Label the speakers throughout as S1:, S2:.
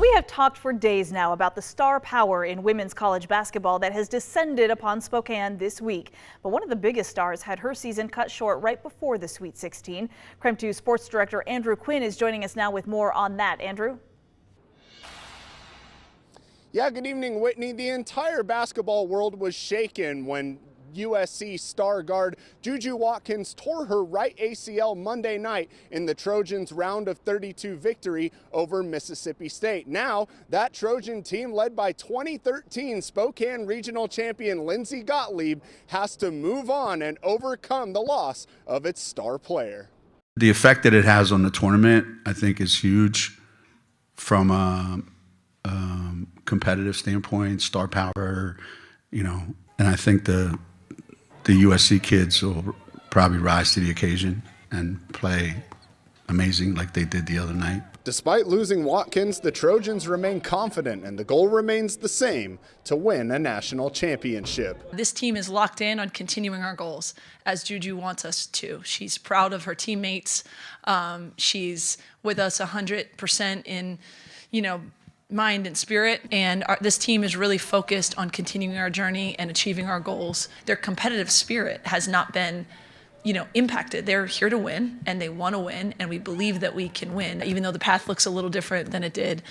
S1: Well, we have talked for days now about the star power in women's college basketball that has descended upon Spokane this week. But one of the biggest stars had her season cut short right before the Sweet 16. KREM 2 Sports Director Andrew Quinn is joining us now with more on that. Andrew?
S2: Yeah, good evening, Whitney. The entire basketball world was shaken when USC star guard JuJu Watkins tore her right ACL Monday night in the Trojans' round of 32 victory over Mississippi State. Now, that Trojan team, led by 2013 Spokane Regional Champion Lindsey Gottlieb, has to move on and overcome the loss of its star player.
S3: The effect that it has on the tournament, I think, is huge from a competitive standpoint, star power, and I think the USC kids will probably rise to the occasion and play amazing like they did the other night.
S2: Despite losing Watkins, the Trojans remain confident, and the goal remains the same: to win a national championship.
S4: This team is locked in on continuing our goals, as JuJu wants us to. She's proud of her teammates. She's with us 100% in, mind and spirit, and this team is really focused on continuing our journey and achieving our goals. Their competitive spirit has not been impacted. They're here to win, and they want to win, and we believe that we can win, even though the path looks a little different than it did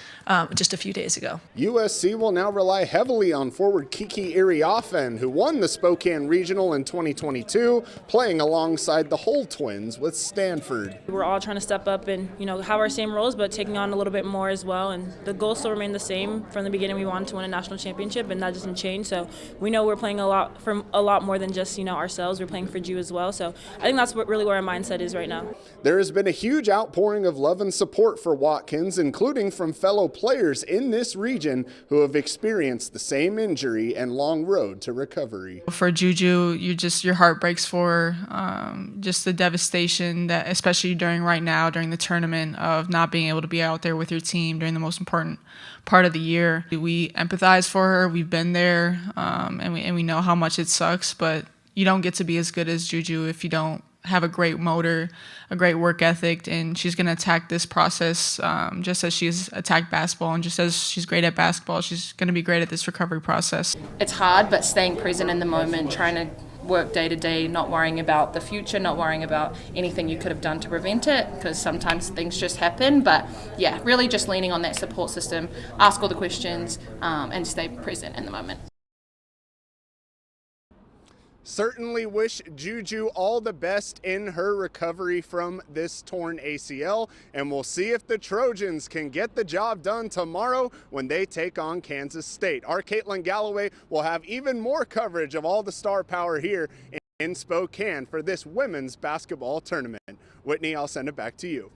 S4: just a few days ago.
S2: USC will now rely heavily on forward Kiki Iriafen, who won the Spokane Regional in 2022, playing alongside the Hull twins with Stanford.
S5: We're all trying to step up and have our same roles, but taking on a little bit more as well, and the goals still remain the same. From the beginning, we wanted to win a national championship, and that doesn't change. So we know we're playing a lot more than just ourselves. We're playing for JU as well. So I think that's really where our mindset is right now.
S2: There has been a huge outpouring of love and support for Watkins, including from fellow players in this region who have experienced the same injury and long road to recovery.
S6: For JuJu, your heart breaks for just the devastation that, especially during the tournament, of not being able to be out there with your team during the most important part of the year. We empathize for her. We've been there, and we know how much it sucks, but you don't get to be as good as JuJu if you don't have a great motor, a great work ethic, and she's going to attack this process just as she's attacked basketball, and just as she's great at basketball, she's going to be great at this recovery process.
S7: It's hard, but staying present in the moment, trying to work day to day, not worrying about the future, not worrying about anything you could have done to prevent it, because sometimes things just happen. But yeah, really just leaning on that support system, ask all the questions, and stay present in the moment.
S2: Certainly wish JuJu all the best in her recovery from this torn ACL, and we'll see if the Trojans can get the job done tomorrow when they take on Kansas State. Our Caitlin Galloway will have even more coverage of all the star power here in Spokane for this women's basketball tournament. Whitney, I'll send it back to you.